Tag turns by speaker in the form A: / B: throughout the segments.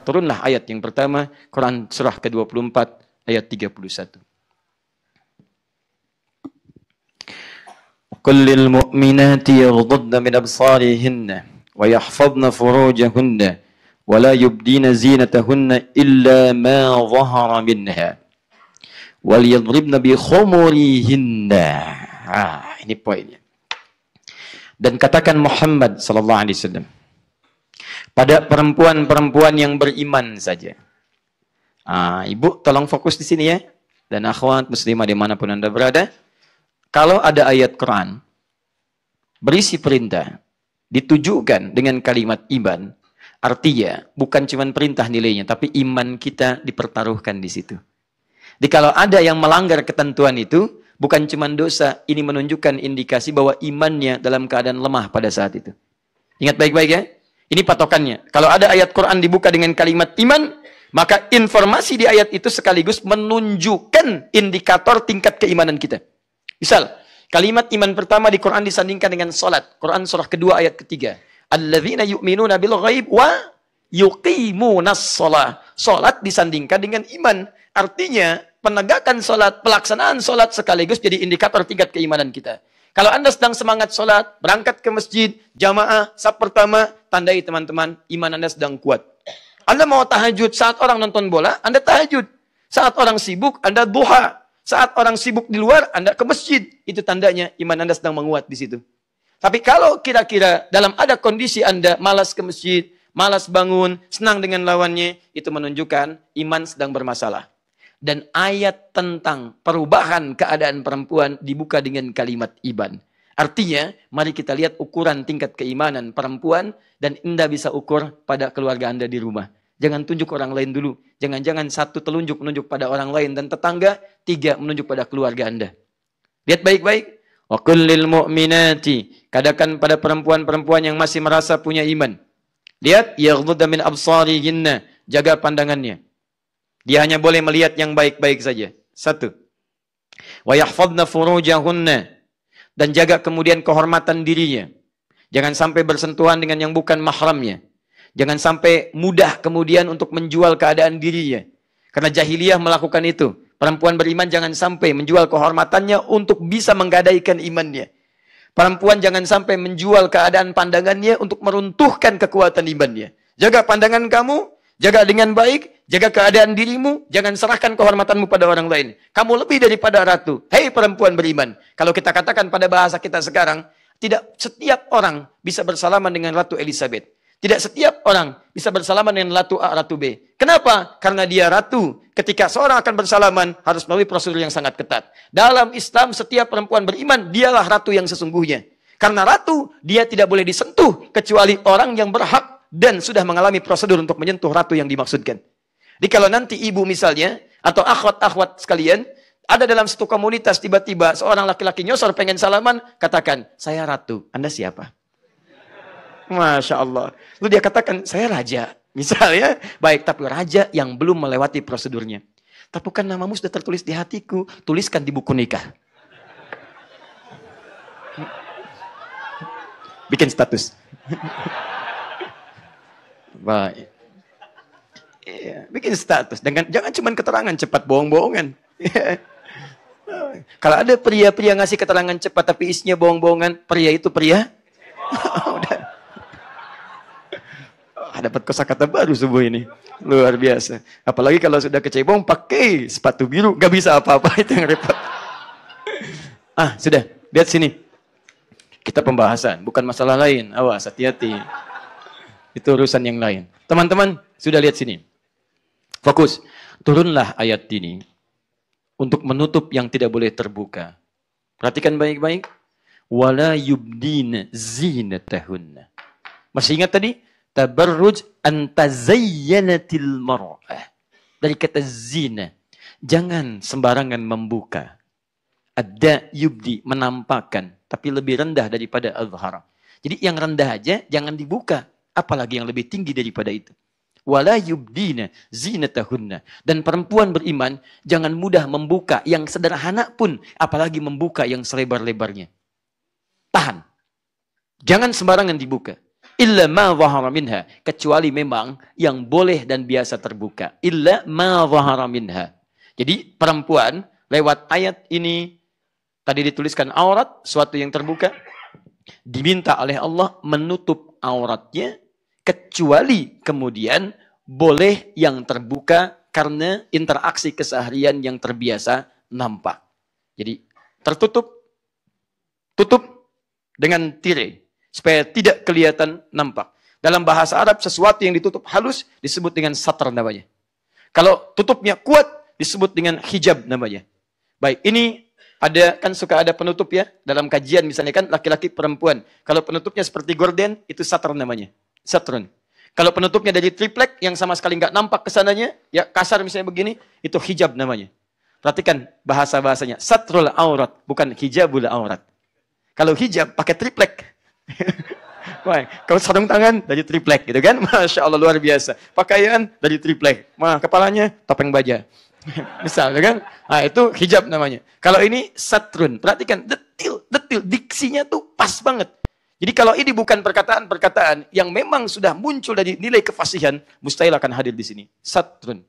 A: turunlah ayat yang pertama, Quran surah ke-24 ayat 31. Qul lil mu'minati yaghuddna min absarihinna wa yahfazna furujahunna wa la yubdina zinatahunna illa ma dhahara minha wal yadribna bi khumurihinna. Ini poinnya. Dan katakan Muhammad sallallahu alaihi wasallam pada perempuan-perempuan yang beriman saja. Ibu tolong fokus di sini ya. Dan akhwat muslimah dimanapun Anda berada. Kalau ada ayat Quran berisi perintah ditujukan dengan kalimat iman, artinya bukan cuma perintah nilainya, tapi iman kita dipertaruhkan di situ. Jadi kalau ada yang melanggar ketentuan itu, bukan cuma dosa, ini menunjukkan indikasi bahwa imannya dalam keadaan lemah pada saat itu. Ingat baik-baik ya. Ini patokannya. Kalau ada ayat Quran dibuka dengan kalimat iman, maka informasi di ayat itu sekaligus menunjukkan indikator tingkat keimanan kita. Misal, kalimat iman pertama di Quran disandingkan dengan salat. Quran surah kedua ayat ketiga. Alladzina yu'minuna bil ghaib wa yuqimunas shalah. Salat disandingkan dengan iman. Artinya, penegakan salat, pelaksanaan salat sekaligus jadi indikator tingkat keimanan kita. Kalau Anda sedang semangat salat, berangkat ke masjid, jamaah, saf pertama, tandai teman-teman, iman Anda sedang kuat. Anda mau tahajud saat orang nonton bola, Anda tahajud. Saat orang sibuk, Anda duha. Saat orang sibuk di luar, Anda ke masjid. Itu tandanya iman Anda sedang menguat di situ. Tapi kalau kira-kira dalam ada kondisi Anda malas ke masjid, malas bangun, senang dengan lawannya, itu menunjukkan iman sedang bermasalah. Dan ayat tentang perubahan keadaan perempuan dibuka dengan kalimat iman. Artinya, mari kita lihat ukuran tingkat keimanan perempuan dan Anda bisa ukur pada keluarga Anda di rumah. Jangan tunjuk orang lain dulu. Jangan-jangan satu telunjuk menunjuk pada orang lain dan tetangga, tiga menunjuk pada keluarga Anda. Lihat baik-baik. Wa qul lil mu'minati, katakan pada perempuan-perempuan yang masih merasa punya iman. Lihat, yaghdudna min absarihinna, jaga pandangannya. Dia hanya boleh melihat yang baik-baik saja. Satu. Wa yahfazna furujahunna, dan jaga kemudian kehormatan dirinya. Jangan sampai bersentuhan dengan yang bukan mahramnya. Jangan sampai mudah kemudian untuk menjual keadaan dirinya. Karena jahiliyah melakukan itu. Perempuan beriman jangan sampai menjual kehormatannya untuk bisa menggadaikan imannya. Perempuan jangan sampai menjual keadaan pandangannya untuk meruntuhkan kekuatan imannya. Jaga pandangan kamu, jaga dengan baik, jaga keadaan dirimu, jangan serahkan kehormatanmu pada orang lain. Kamu lebih daripada ratu. Hei perempuan beriman. Kalau kita katakan pada bahasa kita sekarang, tidak setiap orang bisa bersalaman dengan Ratu Elizabeth. Tidak setiap orang bisa bersalaman dengan Ratu A, Ratu B. Kenapa? Karena dia ratu. Ketika seorang akan bersalaman, harus melalui prosedur yang sangat ketat. Dalam Islam, setiap perempuan beriman, dialah ratu yang sesungguhnya. Karena ratu, dia tidak boleh disentuh, kecuali orang yang berhak dan sudah mengalami prosedur untuk menyentuh ratu yang dimaksudkan. Jadi kalau nanti ibu misalnya, atau akhwat-akhwat sekalian, ada dalam satu komunitas, tiba-tiba seorang laki-laki nyosor pengen salaman, katakan, saya ratu, Anda siapa? Masya Allah. Lalu dia katakan, saya raja. Misalnya, baik, tapi raja yang belum melewati prosedurnya. Tapi kan namamu sudah tertulis di hatiku, tuliskan di buku nikah. Bikin status. Baik. Iya, bikin status. Jangan cuma keterangan cepat, bohong-bohongan. Kalau ada pria-pria ngasih keterangan cepat, tapi isinya bohong-bohongan, pria itu pria? Udah. Dapat kosakata baru subuh ini. Luar biasa. Apalagi kalau sudah kecebong pakai sepatu biru. Gak bisa apa-apa, itu yang repot. Sudah. Lihat sini. Kita pembahasan. Bukan masalah lain. Awas, hati-hati. Itu urusan yang lain. Teman-teman, sudah lihat sini. Fokus. Turunlah ayat ini untuk menutup yang tidak boleh terbuka. Perhatikan baik-baik. Wala yubdina zinatahunna. Masih ingat tadi? Tabarruj antazayyanatil mar'ah. Dari kata zina. Jangan sembarangan membuka. Ada yubdi, menampakkan. Tapi lebih rendah daripada azhar. Jadi yang rendah aja jangan dibuka. Apalagi yang lebih tinggi daripada itu. Wala yubdina zinatahunna. Dan perempuan beriman jangan mudah membuka yang sederhana pun. Apalagi membuka yang selebar-lebarnya. Tahan. Jangan sembarangan dibuka. Illa ma zahara minha. Kecuali memang yang boleh dan biasa terbuka. Illa ma zahara minha. Jadi perempuan lewat ayat ini tadi dituliskan aurat, suatu yang terbuka. Diminta oleh Allah menutup auratnya. Kecuali kemudian boleh yang terbuka karena interaksi keseharian yang terbiasa nampak. Jadi tertutup. Tutup dengan tirai. Supaya tidak kelihatan nampak. Dalam bahasa Arab, sesuatu yang ditutup halus disebut dengan satar namanya. Kalau tutupnya kuat, disebut dengan hijab namanya. Baik, ini ada kan suka ada penutup ya. Dalam kajian misalnya kan laki-laki perempuan. Kalau penutupnya seperti gorden, itu satar namanya. Satrun. Kalau penutupnya dari triplek yang sama sekali nggak nampak kesananya, ya kasar misalnya begini, itu hijab namanya. Perhatikan bahasa-bahasanya. Satrul aurat, bukan hijabul aurat. Kalau hijab pakai triplek. Wah, kalau sarung tangan dari triplek gitu kan, masya Allah luar biasa. Pakaian dari triplek, kepalanya topeng baja, misal, kan? Nah itu hijab namanya. Kalau ini satrun, perhatikan detil, diksinya tuh pas banget. Jadi kalau ini bukan perkataan-perkataan yang memang sudah muncul dari nilai kefasihan, mustahil akan hadir di sini. Satrun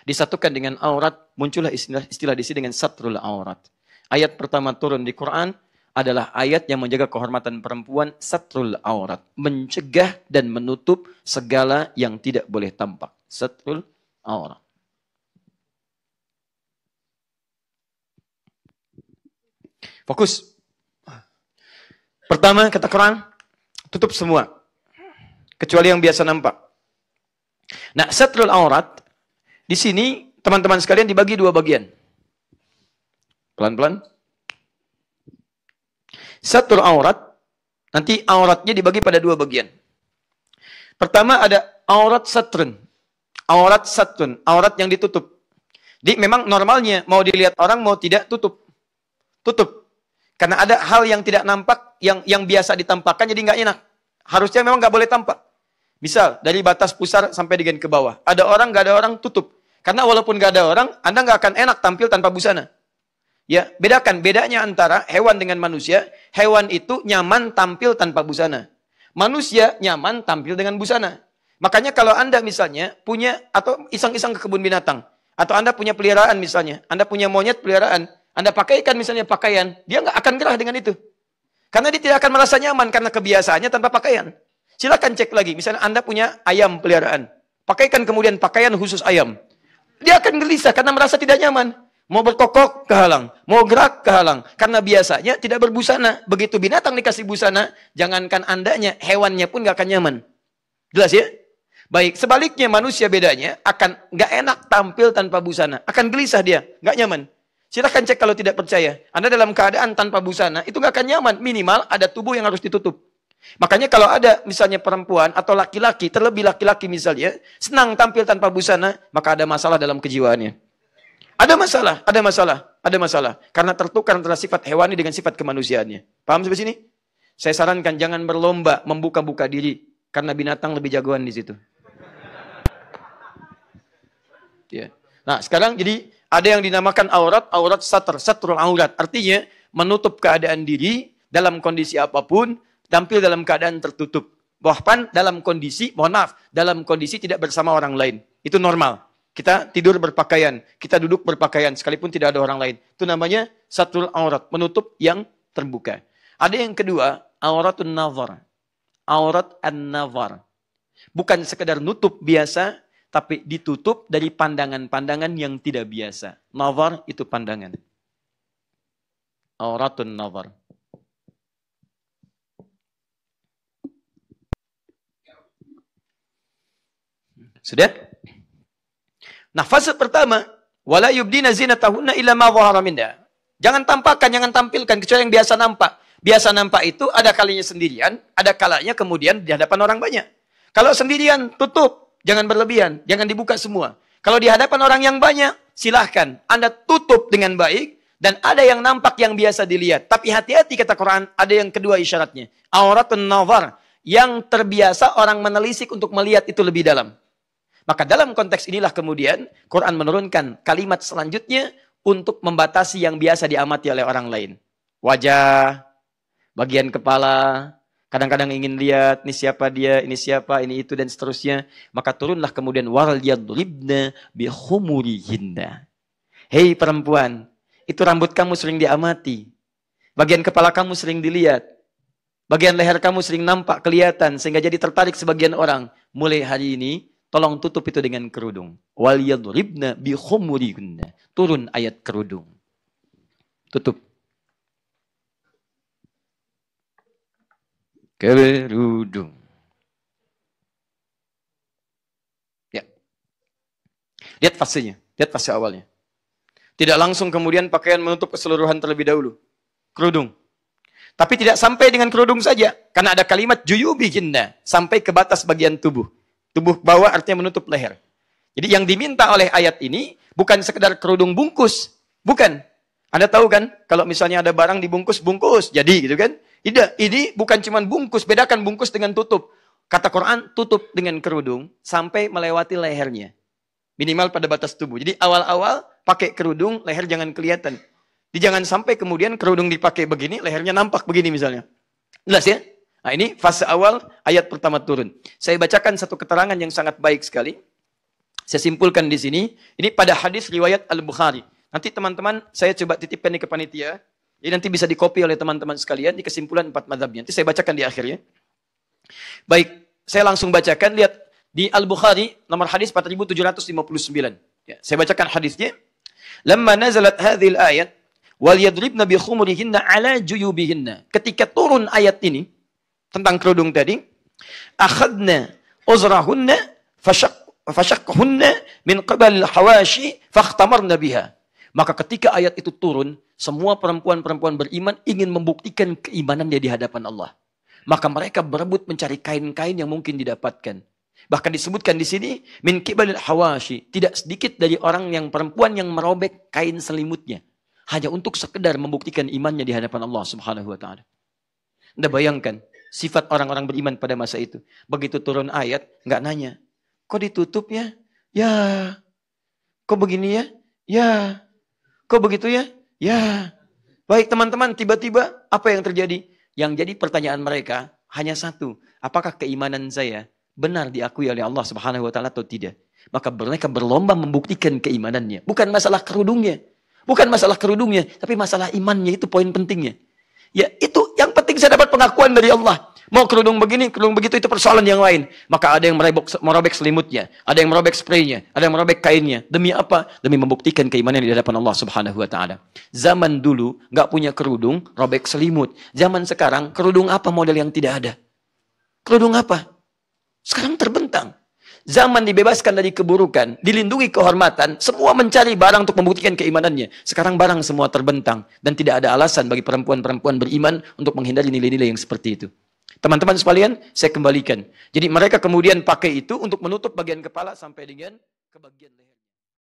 A: disatukan dengan aurat, muncullah istilah di sini dengan satrul aurat. Ayat pertama turun di Quran adalah ayat yang menjaga kehormatan perempuan, satrul aurat. Mencegah dan menutup segala yang tidak boleh tampak. Satrul aurat. Fokus. Pertama, kata Quran, tutup semua. Kecuali yang biasa nampak. Nah, satrul aurat, di sini teman-teman sekalian dibagi dua bagian. Pelan-pelan. Satrul aurat, nanti auratnya dibagi pada dua bagian. Pertama ada aurat satrun. Aurat satrun, aurat yang ditutup. Jadi memang normalnya mau dilihat orang mau tidak tutup. Tutup. Karena ada hal yang tidak nampak, yang biasa ditampakkan jadi nggak enak. Harusnya memang nggak boleh tampak. Misal dari batas pusar sampai dengan ke bawah. Ada orang, nggak ada orang, tutup. Karena walaupun nggak ada orang, Anda nggak akan enak tampil tanpa busana. Ya, bedakan bedanya antara hewan dengan manusia. Hewan itu nyaman tampil tanpa busana. Manusia nyaman tampil dengan busana. Makanya kalau Anda misalnya punya atau iseng-iseng ke kebun binatang, atau Anda punya peliharaan misalnya, Anda punya monyet peliharaan, Anda pakaikan misalnya pakaian, dia nggak akan gerah dengan itu. Karena dia tidak akan merasa nyaman karena kebiasaannya tanpa pakaian. Silakan cek lagi, misalnya Anda punya ayam peliharaan, pakaikan kemudian pakaian khusus ayam. Dia akan gelisah karena merasa tidak nyaman. Mau berkokok, kehalang. Mau gerak, kehalang. Karena biasanya tidak berbusana. Begitu binatang dikasih busana, jangankan andanya, hewannya pun gak akan nyaman. Jelas ya? Baik, sebaliknya manusia bedanya, akan gak enak tampil tanpa busana. Akan gelisah dia, gak nyaman. Silahkan cek kalau tidak percaya. Anda dalam keadaan tanpa busana, itu gak akan nyaman. Minimal ada tubuh yang harus ditutup. Makanya kalau ada misalnya perempuan atau laki-laki, terlebih laki-laki misalnya, senang tampil tanpa busana, maka ada masalah dalam kejiwaannya. Ada masalah. Karena tertukar antara sifat hewani dengan sifat kemanusiaannya. Paham sampai sini? Saya sarankan jangan berlomba membuka-buka diri. Karena binatang lebih jagoan di situ. Ya. Nah, sekarang jadi ada yang dinamakan aurat satrul aurat. Artinya menutup keadaan diri dalam kondisi apapun, tampil dalam keadaan tertutup. Bahkan dalam kondisi, dalam kondisi tidak bersama orang lain. Itu normal. Kita tidur berpakaian, kita duduk berpakaian, sekalipun tidak ada orang lain. Itu namanya satrul aurat, menutup yang terbuka. Ada yang kedua, auratun nazar. Aurat an-nazar. Bukan sekedar nutup biasa, tapi ditutup dari pandangan-pandangan yang tidak biasa. Nazar itu pandangan. Auratun nazar. Sudah? Nah, fase pertama, wala yubdina zinatahunna illa ma dhahara minha. Jangan tampakkan, jangan tampilkan kecuali yang biasa nampak. Biasa nampak itu ada kalinya sendirian, ada kalanya kemudian di hadapan orang banyak. Kalau sendirian, tutup, jangan berlebihan, jangan dibuka semua. Kalau di hadapan orang yang banyak, silahkan Anda tutup dengan baik dan ada yang nampak yang biasa dilihat. Tapi hati-hati kata Quran, ada yang kedua isyaratnya. Auratun nazar, yang terbiasa orang menelisik untuk melihat itu lebih dalam. Maka dalam konteks inilah kemudian Quran menurunkan kalimat selanjutnya untuk membatasi yang biasa diamati oleh orang lain. Wajah, bagian kepala, Kadang-kadang ingin lihat, ini siapa dia, ini siapa, ini itu, dan seterusnya. Maka turunlah kemudian, wal yadribna bihumurihinna. Hei perempuan, itu rambut kamu sering diamati. Bagian kepala kamu sering dilihat. Bagian leher kamu sering nampak, kelihatan, sehingga jadi tertarik sebagian orang. Mulai hari ini, tolong tutup itu dengan kerudung. Wal yadribna bihumurihinna. Turun ayat kerudung. Tutup. Kerudung. Ya. Lihat fasenya. Lihat fase awalnya. Tidak langsung kemudian pakaian menutup keseluruhan terlebih dahulu. Kerudung. Tapi tidak sampai dengan kerudung saja. Karena ada kalimat juyubihinna. Sampai ke batas bagian tubuh. Tubuh bawah artinya menutup leher. Jadi yang diminta oleh ayat ini bukan sekedar kerudung bungkus. Bukan. Anda tahu kan, kalau misalnya ada barang dibungkus, bungkus. Jadi gitu kan. Tidak, ini bukan cuma bungkus. Bedakan bungkus dengan tutup. Kata Quran, tutup dengan kerudung sampai melewati lehernya. Minimal pada batas tubuh. Jadi awal-awal pakai kerudung, leher jangan kelihatan. Jadi jangan sampai kemudian kerudung dipakai begini, lehernya nampak begini misalnya. Jelas ya? Nah ini fase awal ayat pertama turun. Saya bacakan satu keterangan yang sangat baik sekali. Saya simpulkan di sini. Ini pada hadis riwayat Al-Bukhari. Nanti teman-teman saya coba titipkan di ke panitia. Jadi nanti bisa dikopi oleh teman-teman sekalian di kesimpulan 4 mazhabnya. Nanti saya bacakan di akhirnya. Baik, saya langsung bacakan. Lihat di Al-Bukhari nomor hadis 4759. Ya, saya bacakan hadisnya. Lamma nazalat hadhil ayat wal yadribna bi khumurihinna ala juyubihinna. Ketika turun ayat ini tentang kerudung tadi, akhadna uzrahunna fashaqqahunna min qabal hawashi fakhtamarna biha. Maka ketika ayat itu turun, semua perempuan-perempuan beriman ingin membuktikan keimanannya di hadapan Allah. Maka mereka berebut mencari kain-kain yang mungkin didapatkan. Bahkan disebutkan di sini, min qibalil hawashi. Tidak sedikit dari orang yang perempuan yang merobek kain selimutnya. Hanya untuk sekedar membuktikan imannya di hadapan Allah subhanahu wa ta'ala. Anda bayangkan, sifat orang-orang beriman pada masa itu. Begitu turun ayat, nggak nanya. Kok ditutup ya? Ya. Kok begini ya? Ya. Kok begitu ya? Ya. Baik teman-teman, tiba-tiba apa yang terjadi? Yang jadi pertanyaan mereka hanya satu. Apakah keimanan saya benar diakui oleh Allah subhanahu wa ta'ala atau tidak? Maka mereka berlomba membuktikan keimanannya. Bukan masalah kerudungnya. Bukan masalah kerudungnya. Tapi masalah imannya, itu poin pentingnya. Ya itu yang penting, saya dapat pengakuan dari Allah. Mau kerudung begini, kerudung begitu, itu persoalan yang lain. Maka ada yang merobek selimutnya, ada yang merobek spraynya, ada yang merobek kainnya. Demi apa? Demi membuktikan keimanan di hadapan Allah subhanahu wa ta'ala. Zaman dulu nggak punya kerudung, robek selimut. Zaman sekarang kerudung apa model yang tidak ada? Kerudung apa? Sekarang terbentang. Zaman dibebaskan dari keburukan, dilindungi kehormatan, semua mencari barang untuk membuktikan keimanannya. Sekarang barang semua terbentang dan tidak ada alasan bagi perempuan-perempuan beriman untuk menghindari nilai-nilai yang seperti itu. Teman-teman sekalian, saya kembalikan. Jadi mereka kemudian pakai itu untuk menutup bagian kepala sampai dengan ke bagian leher.